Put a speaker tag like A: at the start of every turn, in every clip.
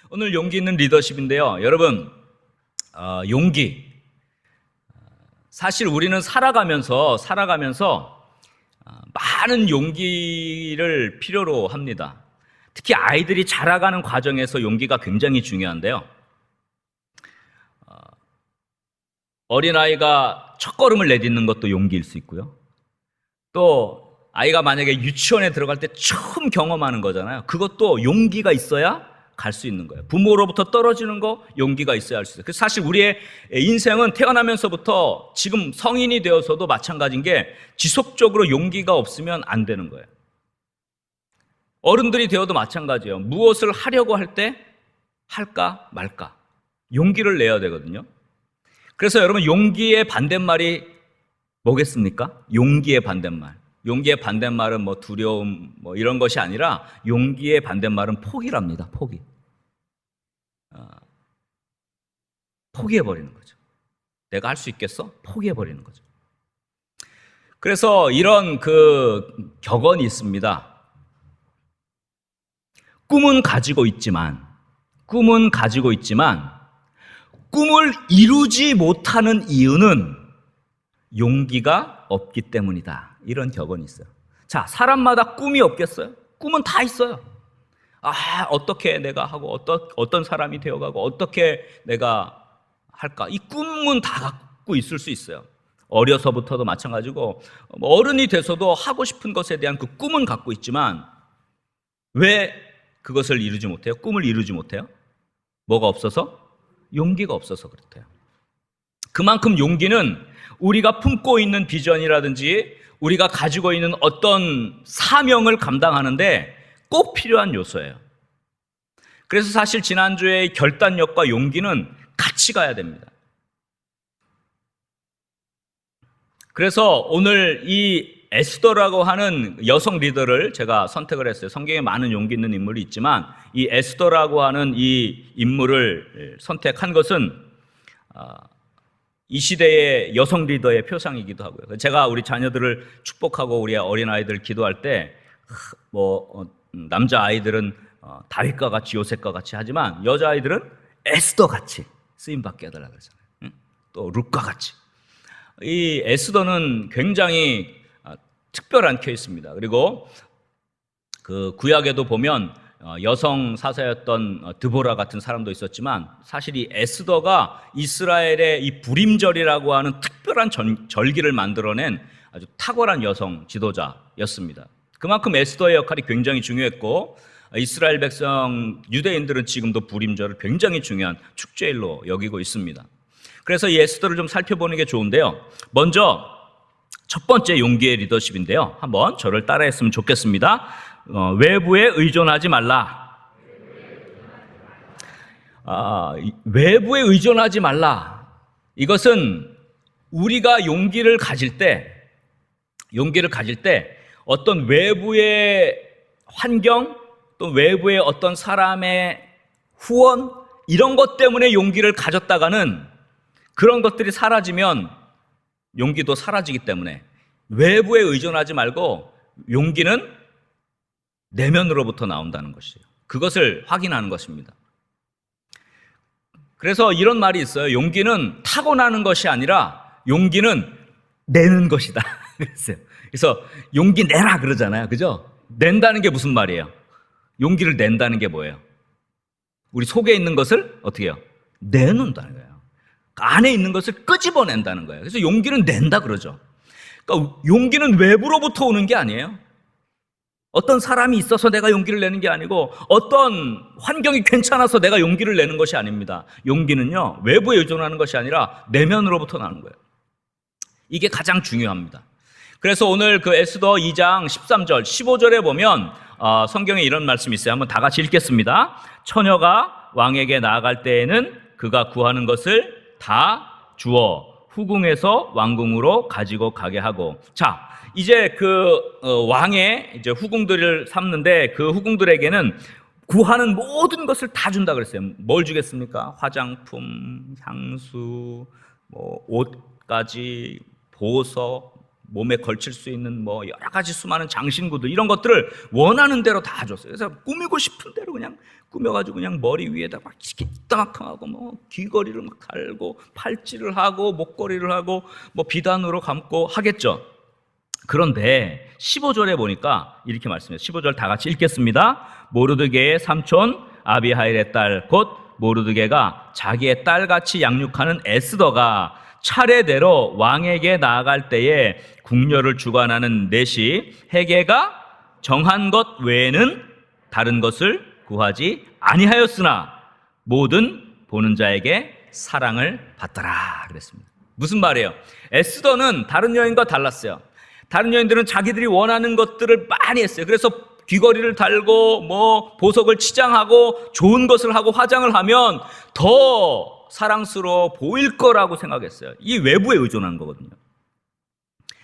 A: 오늘 용기 있는 리더십인데요. 여러분, 용기. 사실 우리는 살아가면서 많은 용기를 필요로 합니다. 특히 아이들이 자라가는 과정에서 용기가 굉장히 중요한데요. 어린아이가 첫걸음을 내딛는 것도 용기일 수 있고요. 또 아이가 만약에 유치원에 들어갈 때 처음 경험하는 거잖아요. 그것도 용기가 있어야 갈 수 있는 거예요. 부모로부터 떨어지는 거 용기가 있어야 할 수 있어요. 그래서 사실 우리의 인생은 태어나면서부터 지금 성인이 되어서도 마찬가지인 게 지속적으로 용기가 없으면 안 되는 거예요. 어른들이 되어도 마찬가지예요. 무엇을 하려고 할 때 할까 말까 용기를 내야 되거든요. 그래서 여러분, 용기의 반대말이 뭐겠습니까? 용기의 반대말. 용기의 반대말은 뭐 두려움 뭐 이런 것이 아니라 용기의 반대말은 포기랍니다. 포기. 포기해버리는 거죠. 내가 할 수 있겠어? 포기해버리는 거죠. 그래서 이런 격언이 있습니다. 꿈은 가지고 있지만 꿈을 이루지 못하는 이유는 용기가 없기 때문이다. 이런 격언이 있어요. 자, 사람마다 꿈이 없겠어요? 꿈은 다 있어요. 어떻게 내가 하고 어떤 사람이 되어가고 어떻게 내가 할까? 이 꿈은 다 갖고 있을 수 있어요. 어려서부터도 마찬가지고 어른이 돼서도 하고 싶은 것에 대한 그 꿈은 갖고 있지만 왜 그것을 이루지 못해요? 꿈을 이루지 못해요? 뭐가 없어서? 용기가 없어서 그렇대요. 그만큼 용기는 우리가 품고 있는 비전이라든지 우리가 가지고 있는 어떤 사명을 감당하는데 꼭 필요한 요소예요. 그래서 사실 지난주에 결단력과 용기는 같이 가야 됩니다. 그래서 오늘 이 에스더라고 하는 여성 리더를 제가 선택을 했어요. 성경에 많은 용기 있는 인물이 있지만 이 에스더라고 하는 이 인물을 선택한 것은 이 시대의 여성 리더의 표상이기도 하고요. 제가 우리 자녀들을 축복하고 우리 어린아이들 기도할 때 남자 아이들은 다윗과 같이 요셉과 같이 하지만 여자아이들은 에스더 같이 쓰임받게 해달라고 그러잖아요. 또 룻과 같이. 이 에스더는 굉장히 특별한 케이스입니다. 그리고 그 구약에도 보면 여성 사사였던 드보라 같은 사람도 있었지만 사실 이 에스더가 이스라엘의 이 부림절이라고 하는 특별한 절기를 만들어낸 아주 탁월한 여성 지도자였습니다. 그만큼 에스더의 역할이 굉장히 중요했고 이스라엘 백성 유대인들은 지금도 부림절을 굉장히 중요한 축제일로 여기고 있습니다. 그래서 이 에스더를 좀 살펴보는 게 좋은데요. 먼저 첫 번째 용기의 리더십인데요. 한번 저를 따라했으면 좋겠습니다. 외부에 의존하지 말라. 외부에 의존하지 말라. 이것은 우리가 용기를 가질 때 어떤 외부의 환경, 또 외부의 어떤 사람의 후원, 이런 것 때문에 용기를 가졌다가는 그런 것들이 사라지면 용기도 사라지기 때문에 외부에 의존하지 말고 용기는 내면으로부터 나온다는 것이에요. 그것을 확인하는 것입니다. 그래서 이런 말이 있어요. 용기는 타고나는 것이 아니라 용기는 내는 것이다. 그래서 용기 내라 그러잖아요. 그죠? 낸다는 게 무슨 말이에요? 용기를 낸다는 게 뭐예요? 우리 속에 있는 것을 어떻게 해요? 내놓는다는 거예요. 안에 있는 것을 끄집어낸다는 거예요. 그래서 용기는 낸다 그러죠. 그러니까 용기는 외부로부터 오는 게 아니에요. 어떤 사람이 있어서 내가 용기를 내는 게 아니고 어떤 환경이 괜찮아서 내가 용기를 내는 것이 아닙니다. 용기는요, 외부에 의존하는 것이 아니라 내면으로부터 나는 거예요. 이게 가장 중요합니다. 그래서 오늘 그 에스더 2장 13절, 15절에 보면 성경에 이런 말씀이 있어요. 한번 다 같이 읽겠습니다. 처녀가 왕에게 나아갈 때에는 그가 구하는 것을 다 주어 후궁에서 왕궁으로 가지고 가게 하고. 자, 이제 왕의 이제 후궁들을 삼는데 그 후궁들에게는 구하는 모든 것을 다 준다 그랬어요. 뭘 주겠습니까? 화장품, 향수, 옷까지, 보석, 몸에 걸칠 수 있는 뭐 여러 가지 수많은 장신구들 이런 것들을 원하는 대로 다 줬어요. 그래서 꾸미고 싶은 대로 그냥 꾸며가지고 그냥 머리 위에다 막 이따만큼 하고 뭐 귀걸이를 막 달고 팔찌를 하고 목걸이를 하고 뭐 비단으로 감고 하겠죠. 그런데 15절에 보니까 이렇게 말씀해요. 15절 다 같이 읽겠습니다. 모르드게의 삼촌 아비하일의 딸 곧 모르드게가 자기의 딸같이 양육하는 에스더가 차례대로 왕에게 나아갈 때에 궁녀를 주관하는 넷이 헤게가 정한 것 외에는 다른 것을 구하지 아니하였으나 모든 보는 자에게 사랑을 받더라 그랬습니다. 무슨 말이에요? 에스더는 다른 여인과 달랐어요. 다른 여인들은 자기들이 원하는 것들을 많이 했어요. 그래서 귀걸이를 달고 뭐 보석을 치장하고 좋은 것을 하고 화장을 하면 더 사랑스러워 보일 거라고 생각했어요. 이 외부에 의존한 거거든요.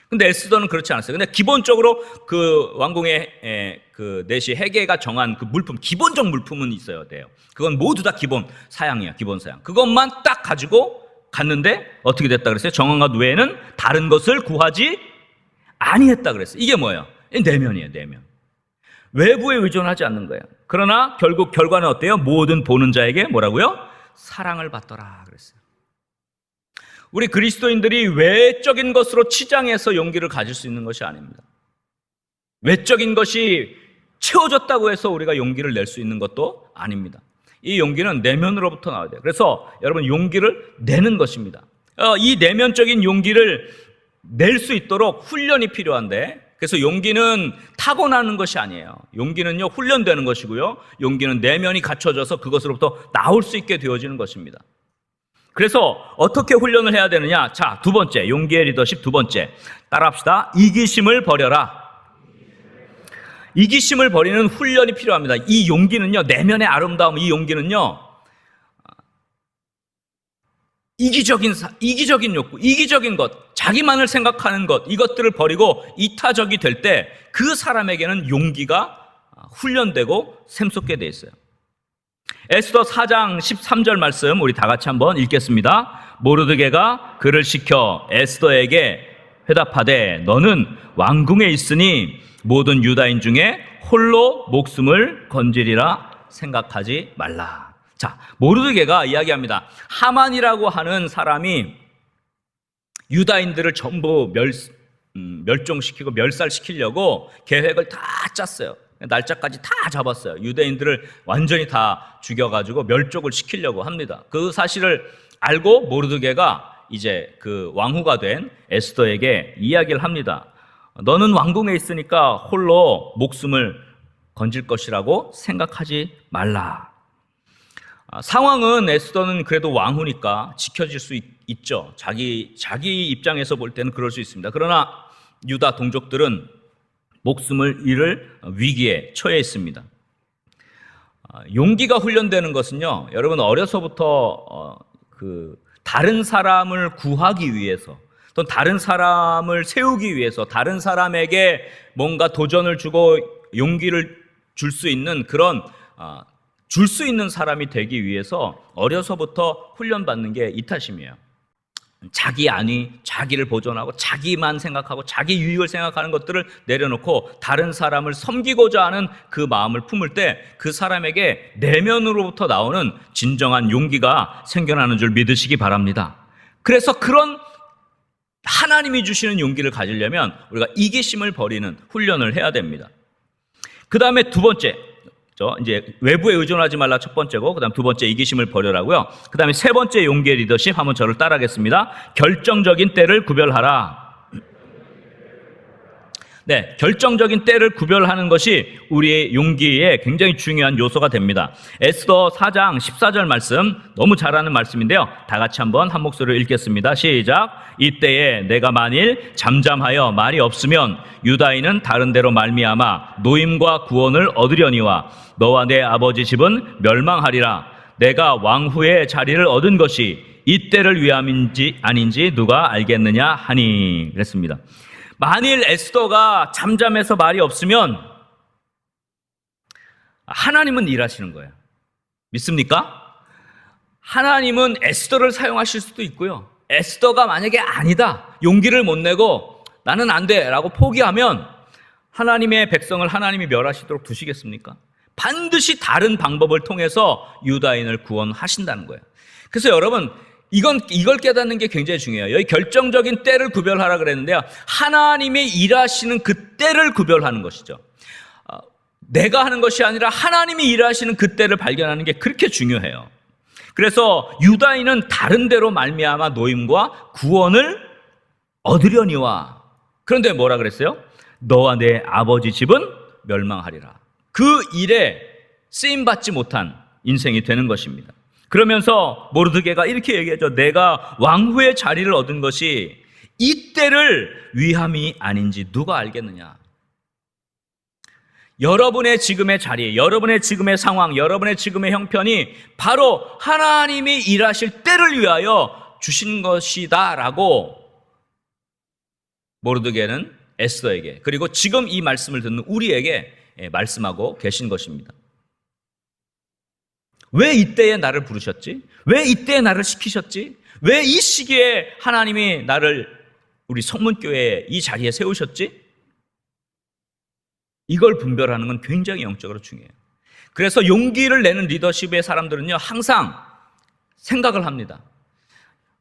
A: 근데 에스더는 그렇지 않았어요. 근데 기본적으로 그 왕궁의 그 넷이 헤게가 정한 그 물품, 기본적 물품은 있어야 돼요. 그건 모두 다 기본 사양이야, 기본 사양. 그것만 딱 가지고 갔는데 어떻게 됐다 그랬어요? 정한 것 외에는 다른 것을 구하지 아니했다 그랬어요. 이게 뭐예요? 내면이에요, 내면. 외부에 의존하지 않는 거예요. 그러나 결국 결과는 어때요? 모든 보는 자에게 뭐라고요? 사랑을 받더라 그랬어요. 우리 그리스도인들이 외적인 것으로 치장해서 용기를 가질 수 있는 것이 아닙니다. 외적인 것이 채워졌다고 해서 우리가 용기를 낼 수 있는 것도 아닙니다. 이 용기는 내면으로부터 나와야 돼요. 그래서 여러분 용기를 내는 것입니다. 이 내면적인 용기를 낼 수 있도록 훈련이 필요한데, 그래서 용기는 타고나는 것이 아니에요. 용기는요 훈련되는 것이고요. 용기는 내면이 갖춰져서 그것으로부터 나올 수 있게 되어지는 것입니다. 그래서 어떻게 훈련을 해야 되느냐? 자, 두 번째, 용기의 리더십 두 번째, 따라합시다. 이기심을 버려라. 이기심을 버리는 훈련이 필요합니다. 이 용기는요, 내면의 아름다움, 이 용기는요, 이기적인 욕구, 이기적인 것, 자기만을 생각하는 것, 이것들을 버리고 이타적이 될 때 그 사람에게는 용기가 훈련되고 샘솟게 돼 있어요. 에스더 4장 13절 말씀 우리 다 같이 한번 읽겠습니다. 모르드게가 그를 시켜 에스더에게 회답하되 너는 왕궁에 있으니 모든 유다인 중에 홀로 목숨을 건지리라 생각하지 말라. 자, 모르드게가 이야기합니다. 하만이라고 하는 사람이 유다인들을 전부 멸종시키고 멸살시키려고 계획을 다 짰어요. 날짜까지 다 잡았어요. 유대인들을 완전히 다 죽여가지고 멸족을 시키려고 합니다. 그 사실을 알고 모르드게가 이제 그 왕후가 된 에스더에게 이야기를 합니다. 너는 왕궁에 있으니까 홀로 목숨을 건질 것이라고 생각하지 말라. 상황은 에스더는 그래도 왕후니까 지켜질 수 있죠. 자기 입장에서 볼 때는 그럴 수 있습니다. 그러나 유다 동족들은 목숨을 잃을 위기에 처해 있습니다. 용기가 훈련되는 것은요, 여러분 어려서부터 다른 사람을 구하기 위해서, 또 다른 사람을 세우기 위해서, 다른 사람에게 뭔가 도전을 주고 용기를 줄 수 있는 그런 줄 수 있는 사람이 되기 위해서 어려서부터 훈련받는 게 이 탓이에요. 자기 안위, 자기를 보존하고 자기만 생각하고 자기 유익을 생각하는 것들을 내려놓고 다른 사람을 섬기고자 하는 그 마음을 품을 때 그 사람에게 내면으로부터 나오는 진정한 용기가 생겨나는 줄 믿으시기 바랍니다. 그래서 그런 하나님이 주시는 용기를 가지려면 우리가 이기심을 버리는 훈련을 해야 됩니다. 그 다음에 두 번째, 이제 외부에 의존하지 말라 첫 번째고, 그 다음 두 번째 이기심을 버려라고요. 그 다음에 세 번째 용기의 리더십, 한번 저를 따라하겠습니다. 결정적인 때를 구별하라. 네, 결정적인 때를 구별하는 것이 우리의 용기에 굉장히 중요한 요소가 됩니다. 에스더 4장 14절 말씀, 너무 잘 아는 말씀인데요. 다 같이 한번 한 목소리로 읽겠습니다. 시작. 이때에 내가 만일 잠잠하여 말이 없으면 유다인은 다른 데로 말미암아 노임과 구원을 얻으려니와 너와 내 아버지 집은 멸망하리라. 내가 왕후의 자리를 얻은 것이 이때를 위함인지 아닌지 누가 알겠느냐 하니. 그랬습니다. 만일 에스더가 잠잠해서 말이 없으면 하나님은 일하시는 거예요. 믿습니까? 하나님은 에스더를 사용하실 수도 있고요. 에스더가 만약에 아니다, 용기를 못 내고 나는 안 돼 라고 포기하면 하나님의 백성을 하나님이 멸하시도록 두시겠습니까? 반드시 다른 방법을 통해서 유다인을 구원하신다는 거예요. 그래서 여러분, 이걸 깨닫는 게 굉장히 중요해요. 여기 결정적인 때를 구별하라 그랬는데요, 하나님이 일하시는 그 때를 구별하는 것이죠. 내가 하는 것이 아니라 하나님이 일하시는 그 때를 발견하는 게 그렇게 중요해요. 그래서 유다인은 다른 데로 말미암아 노임과 구원을 얻으려니와, 그런데 뭐라 그랬어요? 너와 내 아버지 집은 멸망하리라. 그 일에 쓰임받지 못한 인생이 되는 것입니다. 그러면서 모르드게가 이렇게 얘기하죠. 내가 왕후의 자리를 얻은 것이 이 때를 위함이 아닌지 누가 알겠느냐. 여러분의 지금의 자리, 여러분의 지금의 상황, 여러분의 지금의 형편이 바로 하나님이 일하실 때를 위하여 주신 것이다 라고 모르드게는 에스더에게, 그리고 지금 이 말씀을 듣는 우리에게 말씀하고 계신 것입니다. 왜 이때에 나를 부르셨지? 왜 이때에 나를 시키셨지? 왜 이 시기에 하나님이 나를 우리 성문교회에 이 자리에 세우셨지? 이걸 분별하는 건 굉장히 영적으로 중요해요. 그래서 용기를 내는 리더십의 사람들은요, 항상 생각을 합니다.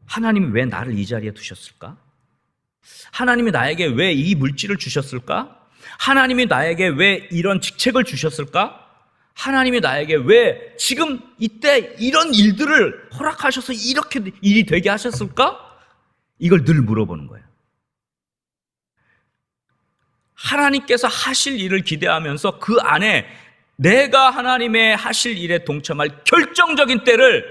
A: 하나님이 왜 나를 이 자리에 두셨을까? 하나님이 나에게 왜 이 물질을 주셨을까? 하나님이 나에게 왜 이런 직책을 주셨을까? 하나님이 나에게 왜 지금 이때 이런 일들을 허락하셔서 이렇게 일이 되게 하셨을까? 이걸 늘 물어보는 거예요. 하나님께서 하실 일을 기대하면서 그 안에 내가 하나님의 하실 일에 동참할 결정적인 때를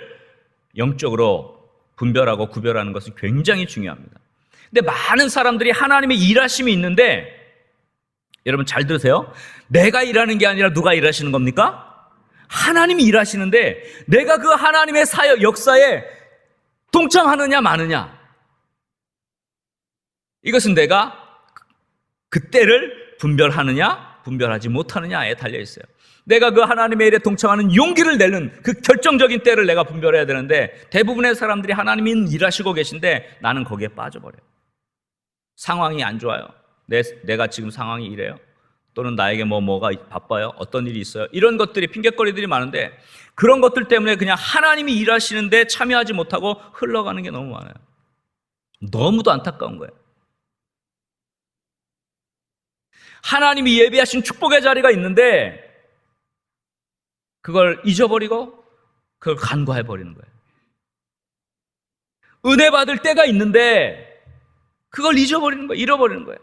A: 영적으로 분별하고 구별하는 것은 굉장히 중요합니다. 근데 많은 사람들이 하나님의 일하심이 있는데, 여러분 잘 들으세요. 내가 일하는 게 아니라 누가 일하시는 겁니까? 하나님이 일하시는데 내가 그 하나님의 사역 역사에 동참하느냐 마느냐, 이것은 내가 그 때를 분별하느냐 분별하지 못하느냐에 달려있어요. 내가 그 하나님의 일에 동참하는 용기를 내는 그 결정적인 때를 내가 분별해야 되는데, 대부분의 사람들이 하나님이 일하시고 계신데 나는 거기에 빠져버려요. 상황이 안 좋아요. 내가 지금 상황이 이래요. 또는 나에게 뭐가 바빠요. 어떤 일이 있어요. 이런 것들이 핑계거리들이 많은데, 그런 것들 때문에 그냥 하나님이 일하시는데 참여하지 못하고 흘러가는 게 너무 많아요. 너무도 안타까운 거예요. 하나님이 예비하신 축복의 자리가 있는데 그걸 잊어버리고 그걸 간과해버리는 거예요. 은혜 받을 때가 있는데 그걸 잊어버리는 거예요. 잃어버리는 거예요.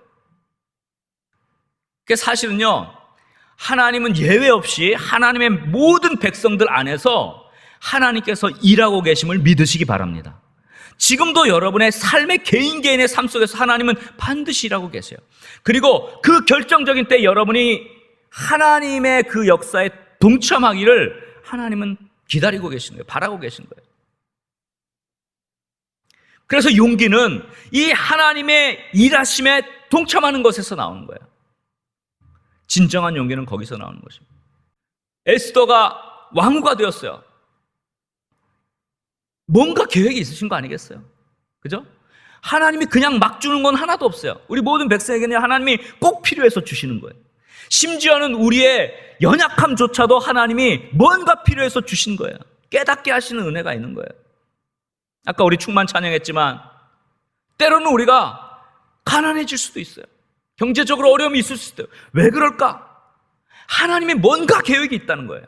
A: 그게 사실은요, 하나님은 예외 없이 하나님의 모든 백성들 안에서 하나님께서 일하고 계심을 믿으시기 바랍니다. 지금도 여러분의 삶의 개인의 삶 속에서 하나님은 반드시 일하고 계세요. 그리고 그 결정적인 때 여러분이 하나님의 그 역사에 동참하기를 하나님은 기다리고 계시는 거예요. 바라고 계시는 거예요. 그래서 용기는 이 하나님의 일하심에 동참하는 것에서 나오는 거예요. 진정한 용기는 거기서 나오는 것입니다. 에스더가 왕후가 되었어요. 뭔가 계획이 있으신 거 아니겠어요? 그죠? 하나님이 그냥 막 주는 건 하나도 없어요. 우리 모든 백성에게는 하나님이 꼭 필요해서 주시는 거예요. 심지어는 우리의 연약함조차도 하나님이 뭔가 필요해서 주신 거예요. 깨닫게 하시는 은혜가 있는 거예요. 아까 우리 충만 찬양했지만 때로는 우리가 가난해질 수도 있어요. 경제적으로 어려움이 있을 수도 있어요. 왜 그럴까? 하나님이 뭔가 계획이 있다는 거예요.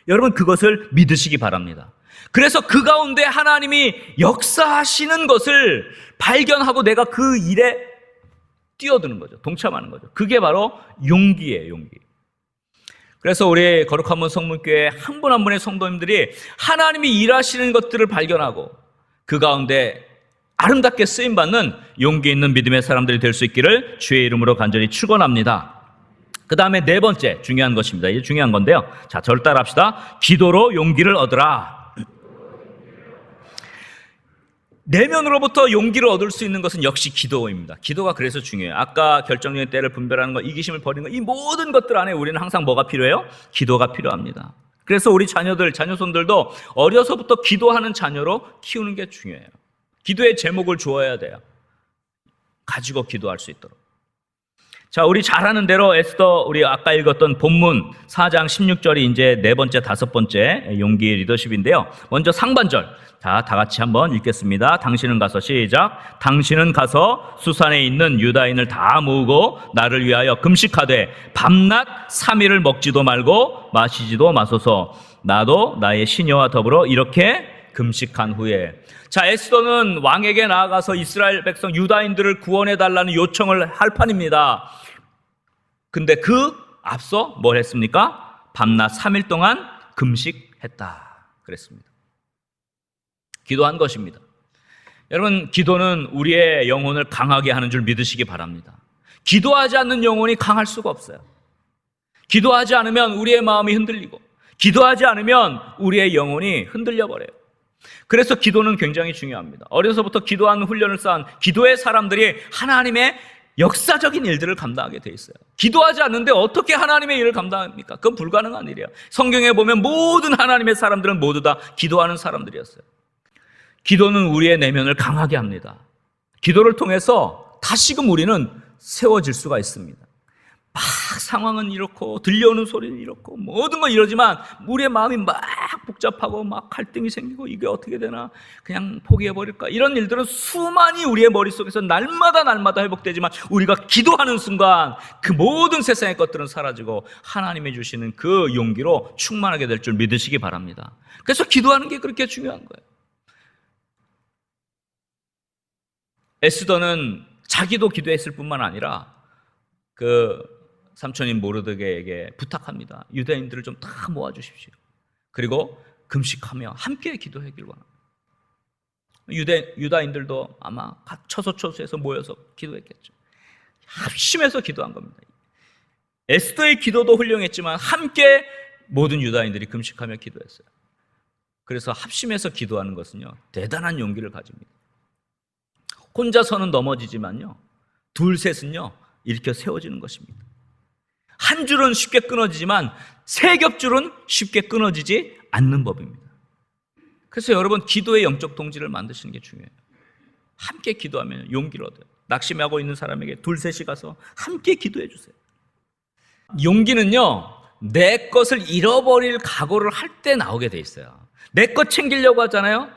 A: 여러분 그것을 믿으시기 바랍니다. 그래서 그 가운데 하나님이 역사하시는 것을 발견하고 내가 그 일에 뛰어드는 거죠. 동참하는 거죠. 그게 바로 용기예요. 용기. 그래서 우리 거룩한 문 성문교회 한 분 한 분의 성도님들이 하나님이 일하시는 것들을 발견하고 그 가운데 아름답게 쓰임받는 용기 있는 믿음의 사람들이 될 수 있기를 주의 이름으로 간절히 축원합니다. 그 다음에 네 번째 중요한 것입니다. 이게 중요한 건데요. 자, 저를 따라합시다. 기도로 용기를 얻으라. 내면으로부터 용기를 얻을 수 있는 것은 역시 기도입니다. 기도가 그래서 중요해요. 아까 결정적인 때를 분별하는 것, 이기심을 버리는 것, 이 모든 것들 안에 우리는 항상 뭐가 필요해요? 기도가 필요합니다. 그래서 우리 자녀들, 자녀손들도 어려서부터 기도하는 자녀로 키우는 게 중요해요. 기도의 제목을 주어야 돼요. 가지고 기도할 수 있도록. 자, 우리 잘 아는 대로 에스더, 우리 아까 읽었던 본문 4장 16절이 이제 네 번째, 다섯 번째 용기의 리더십인데요. 먼저 상반절. 자, 다 같이 한번 읽겠습니다. 당신은 가서, 시작. 당신은 가서 수산에 있는 유다인을 다 모으고 나를 위하여 금식하되 밤낮 3일을 먹지도 말고 마시지도 마소서. 나도 나의 시녀와 더불어 이렇게 금식한 후에. 자, 에스더는 왕에게 나아가서 이스라엘 백성 유다인들을 구원해 달라는 요청을 할 판입니다. 근데 그 앞서 뭘 했습니까? 밤낮 3일 동안 금식했다 그랬습니다. 기도한 것입니다. 여러분, 기도는 우리의 영혼을 강하게 하는 줄 믿으시기 바랍니다. 기도하지 않는 영혼이 강할 수가 없어요. 기도하지 않으면 우리의 마음이 흔들리고, 기도하지 않으면 우리의 영혼이 흔들려 버려요. 그래서 기도는 굉장히 중요합니다. 어려서부터 기도하는 훈련을 쌓은 기도의 사람들이 하나님의 역사적인 일들을 감당하게 돼 있어요. 기도하지 않는데 어떻게 하나님의 일을 감당합니까? 그건 불가능한 일이에요. 성경에 보면 모든 하나님의 사람들은 모두 다 기도하는 사람들이었어요. 기도는 우리의 내면을 강하게 합니다. 기도를 통해서 다시금 우리는 세워질 수가 있습니다. 막 상황은 이렇고 들려오는 소리는 이렇고 모든 건 이러지만 우리의 마음이 막 복잡하고 막 갈등이 생기고 이게 어떻게 되나 그냥 포기해버릴까, 이런 일들은 수많이 우리의 머릿속에서 날마다 회복되지만 우리가 기도하는 순간 그 모든 세상의 것들은 사라지고 하나님이 주시는 그 용기로 충만하게 될 줄 믿으시기 바랍니다. 그래서 기도하는 게 그렇게 중요한 거예요. 에스더는 자기도 기도했을 뿐만 아니라 그 삼촌인 모르드게에게 부탁합니다. 유대인들을 좀 다 모아주십시오. 그리고 금식하며 함께 기도하길 원합니다. 유다인들도 아마 각 처소처소에서 모여서 기도했겠죠. 합심해서 기도한 겁니다. 에스더의 기도도 훌륭했지만 함께 모든 유다인들이 금식하며 기도했어요. 그래서 합심해서 기도하는 것은요, 대단한 용기를 가집니다. 혼자서는 넘어지지만요, 둘 셋은요 일으켜 세워지는 것입니다. 한 줄은 쉽게 끊어지지만 세 겹줄은 쉽게 끊어지지 않는 법입니다. 그래서 여러분, 기도의 영적 동지를 만드시는 게 중요해요. 함께 기도하면 용기를 얻어요. 낙심하고 있는 사람에게 둘 셋이 가서 함께 기도해 주세요. 용기는요, 내 것을 잃어버릴 각오를 할 때 나오게 돼 있어요. 내 것 챙기려고 하잖아요.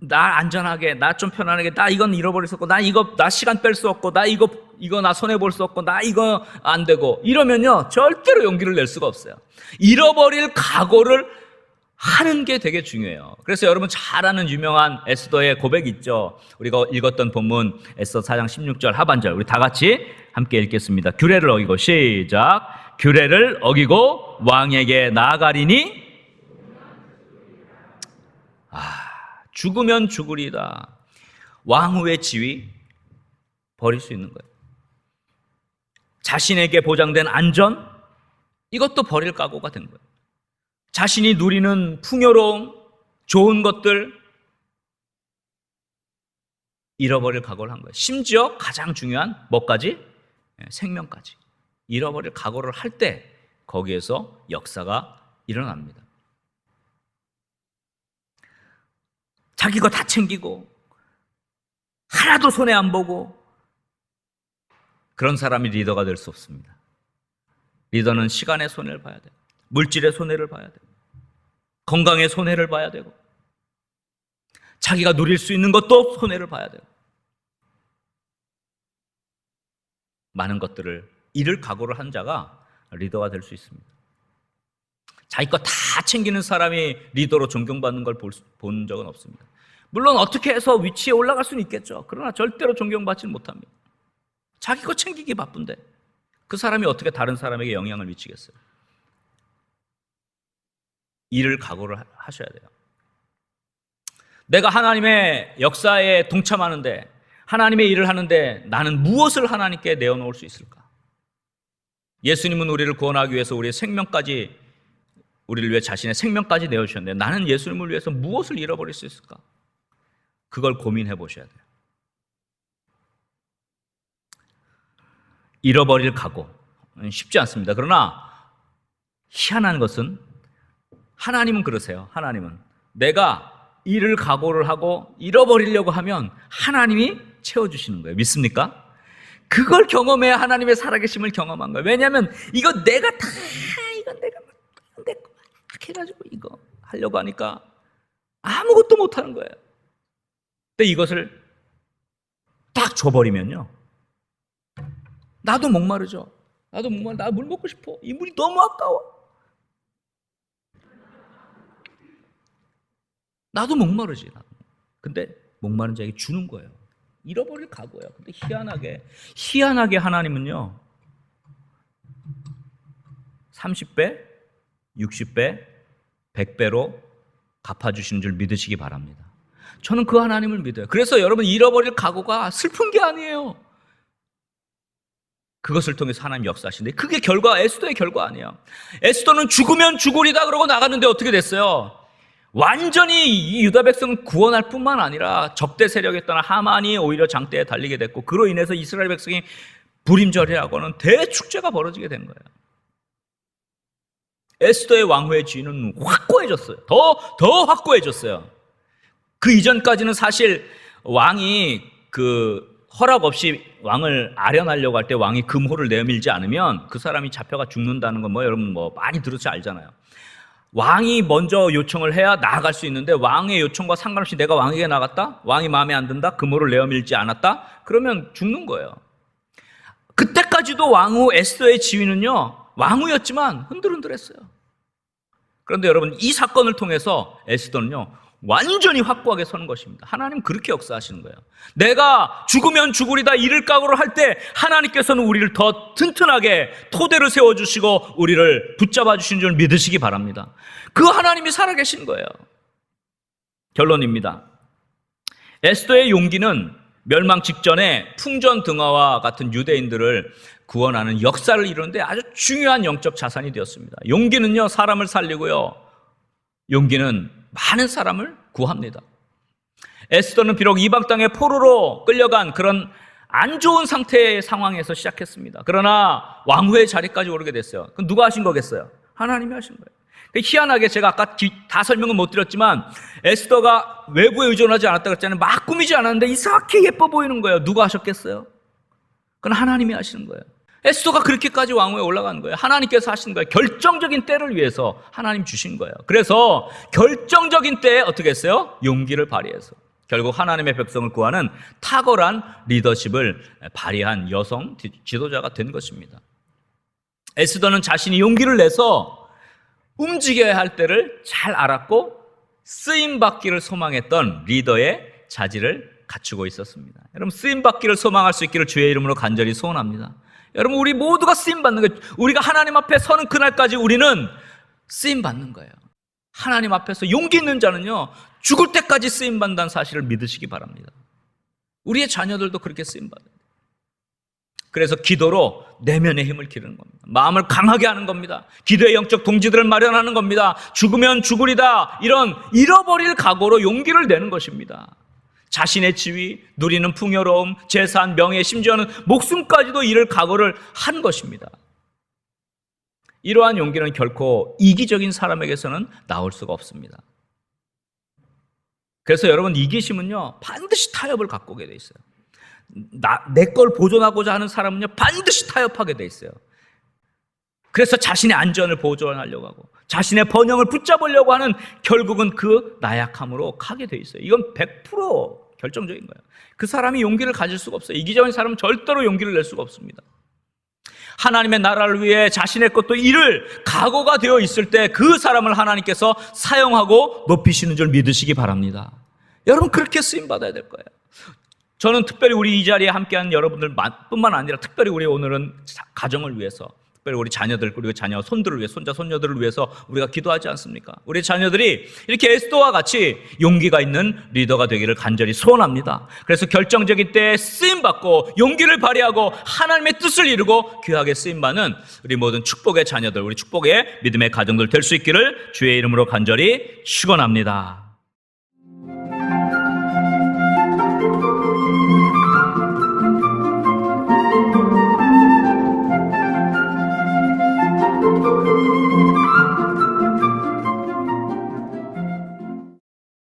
A: 나 안전하게, 나 좀 편안하게, 나 이건 잃어버릴 수 없고, 나 시간 뺄 수 없고, 나 이거 나 손해볼 수 없고, 나 이거 안 되고, 이러면요 절대로 용기를 낼 수가 없어요. 잃어버릴 각오를 하는 게 되게 중요해요. 그래서 여러분 잘 아는 유명한 에스더의 고백이 있죠. 우리가 읽었던 본문 에스더 4장 16절 하반절, 우리 다 같이 함께 읽겠습니다. 규례를 어기고, 시작. 규례를 어기고 왕에게 나아가리니 죽으면 죽으리다. 왕후의 지위 버릴 수 있는 거예요. 자신에게 보장된 안전, 이것도 버릴 각오가 된 거예요. 자신이 누리는 풍요로움, 좋은 것들 잃어버릴 각오를 한 거예요. 심지어 가장 중요한 뭐까지? 생명까지 잃어버릴 각오를 할 때 거기에서 역사가 일어납니다. 자기 거 다 챙기고 하나도 손해 안 보고 그런 사람이 리더가 될 수 없습니다. 리더는 시간의 손해를 봐야 돼요. 물질의 손해를 봐야 돼요. 건강의 손해를 봐야 되고 자기가 누릴 수 있는 것도 손해를 봐야 돼요. 많은 것들을 잃을 각오를 한 자가 리더가 될 수 있습니다. 자기 거 다 챙기는 사람이 리더로 존경받는 걸 본 적은 없습니다. 물론 어떻게 해서 위치에 올라갈 수는 있겠죠. 그러나 절대로 존경받지는 못합니다. 자기 거 챙기기 바쁜데 그 사람이 어떻게 다른 사람에게 영향을 미치겠어요? 일을 각오를 하셔야 돼요. 내가 하나님의 역사에 동참하는데, 하나님의 일을 하는데 나는 무엇을 하나님께 내어놓을 수 있을까? 예수님은 우리를 구원하기 위해서 우리의 생명까지, 우리를 위해 자신의 생명까지 내어주셨는데 나는 예수님을 위해서 무엇을 잃어버릴 수 있을까? 그걸 고민해 보셔야 돼요. 잃어버릴 각오 쉽지 않습니다. 그러나 희한한 것은 하나님은 그러세요. 하나님은 내가 잃을 각오를 하고 잃어버리려고 하면 하나님이 채워주시는 거예요. 믿습니까? 그걸 경험해야 하나님의 살아계심을 경험한 거예요. 왜냐하면 이건 내가 막 해가지고 이거 하려고 하니까 아무것도 못하는 거예요. 근데 이것을 딱 줘버리면요, 나도 목마르죠. 나도 물 먹고 싶어. 이 물이 너무 아까워. 나도 목마르지. 근데 목마른 자에게 주는 거예요. 잃어버릴 각오예요. 근데 희한하게 하나님은요, 30배, 60배, 100배로 갚아주시는 줄 믿으시기 바랍니다. 저는 그 하나님을 믿어요. 그래서 여러분, 잃어버릴 각오가 슬픈 게 아니에요. 그것을 통해서 하나님 역사하시는데, 그게 에스더의 결과 아니에요. 에스더는 죽으면 죽으리다 그러고 나갔는데 어떻게 됐어요? 완전히 이 유다 백성을 구원할 뿐만 아니라 적대 세력에 떠나 하만이 오히려 장대에 달리게 됐고, 그로 인해서 이스라엘 백성이 불임절해하고는 대축제가 벌어지게 된 거예요. 에스더의 왕후의 지위는 확고해졌어요. 더 확고해졌어요. 그 이전까지는 사실 왕이 허락 없이 왕을 아련하려고 할 때 왕이 금호를 내밀지 않으면 그 사람이 잡혀가 죽는다는 건 여러분 많이 들어서 알잖아요. 왕이 먼저 요청을 해야 나아갈 수 있는데, 왕의 요청과 상관없이 내가 왕에게 나갔다? 왕이 마음에 안 든다? 금호를 내어밀지 않았다? 그러면 죽는 거예요. 그때까지도 왕후 에스더의 지위는요, 왕후였지만 흔들흔들했어요. 그런데 여러분, 이 사건을 통해서 에스더는요, 완전히 확고하게 서는 것입니다. 하나님 그렇게 역사하시는 거예요. 내가 죽으면 죽으리다 이를 각오를 할 때 하나님께서는 우리를 더 튼튼하게 토대를 세워주시고 우리를 붙잡아 주신 줄 믿으시기 바랍니다. 그 하나님이 살아계신 거예요. 결론입니다. 에스더의 용기는 멸망 직전에 풍전등화와 같은 유대인들을 구원하는 역사를 이루는데 아주 중요한 영적 자산이 되었습니다. 용기는요, 사람을 살리고요, 용기는 많은 사람을 구합니다. 에스더는 비록 이방 땅의 포로로 끌려간 그런 안 좋은 상태의 상황에서 시작했습니다. 그러나 왕후의 자리까지 오르게 됐어요. 그럼 누가 하신 거겠어요? 하나님이 하신 거예요. 희한하게 제가 아까 다 설명은 못 드렸지만, 에스더가 외부에 의존하지 않았다고 했잖아요. 막 꾸미지 않았는데 이상하게 예뻐 보이는 거예요. 누가 하셨겠어요? 그건 하나님이 하시는 거예요. 에스더가 그렇게까지 왕위에 올라가는 거예요. 하나님께서 하신 거예요. 결정적인 때를 위해서 하나님 주신 거예요. 그래서 결정적인 때에 어떻게 했어요? 용기를 발휘해서 결국 하나님의 백성을 구하는 탁월한 리더십을 발휘한 여성 지도자가 된 것입니다. 에스더는 자신이 용기를 내서 움직여야 할 때를 잘 알았고 쓰임받기를 소망했던 리더의 자질을 갖추고 있었습니다. 여러분, 쓰임받기를 소망할 수 있기를 주의 이름으로 간절히 소원합니다. 여러분, 우리 모두가 쓰임받는 거예요. 우리가 하나님 앞에 서는 그날까지 우리는 쓰임받는 거예요. 하나님 앞에서 용기 있는 자는요, 죽을 때까지 쓰임받는다는 사실을 믿으시기 바랍니다. 우리의 자녀들도 그렇게 쓰임받아요. 그래서 기도로 내면의 힘을 기르는 겁니다. 마음을 강하게 하는 겁니다. 기도의 영적 동지들을 마련하는 겁니다. 죽으면 죽으리다, 이런 잃어버릴 각오로 용기를 내는 것입니다. 자신의 지위, 누리는 풍요로움, 재산, 명예, 심지어는 목숨까지도 잃을 각오를 한 것입니다. 이러한 용기는 결코 이기적인 사람에게서는 나올 수가 없습니다. 그래서 여러분, 이기심은요, 반드시 타협을 갖고 오게 돼 있어요. 내 걸 보존하고자 하는 사람은요, 반드시 타협하게 돼 있어요. 그래서 자신의 안전을 보존하려고 하고 자신의 번영을 붙잡으려고 하는, 결국은 그 나약함으로 가게 돼 있어요. 이건 100% 결정적인 거예요. 그 사람이 용기를 가질 수가 없어요. 이기적인 사람은 절대로 용기를 낼 수가 없습니다. 하나님의 나라를 위해 자신의 것도 잃을 각오가 되어 있을 때 그 사람을 하나님께서 사용하고 높이시는 줄 믿으시기 바랍니다. 여러분, 그렇게 쓰임받아야 될 거예요. 저는 특별히 우리 이 자리에 함께하는 여러분들 뿐만 아니라 특별히 우리 오늘은 가정을 위해서, 특별히 우리 자녀들, 그리고 자녀 손들을 위해, 손자 손녀들을 위해서 우리가 기도하지 않습니까? 우리 자녀들이 이렇게 에스더와 같이 용기가 있는 리더가 되기를 간절히 소원합니다. 그래서 결정적인 때에 쓰임받고 용기를 발휘하고 하나님의 뜻을 이루고 귀하게 쓰임받는 우리 모든 축복의 자녀들, 우리 축복의 믿음의 가정들 될 수 있기를 주의 이름으로 간절히 축원합니다.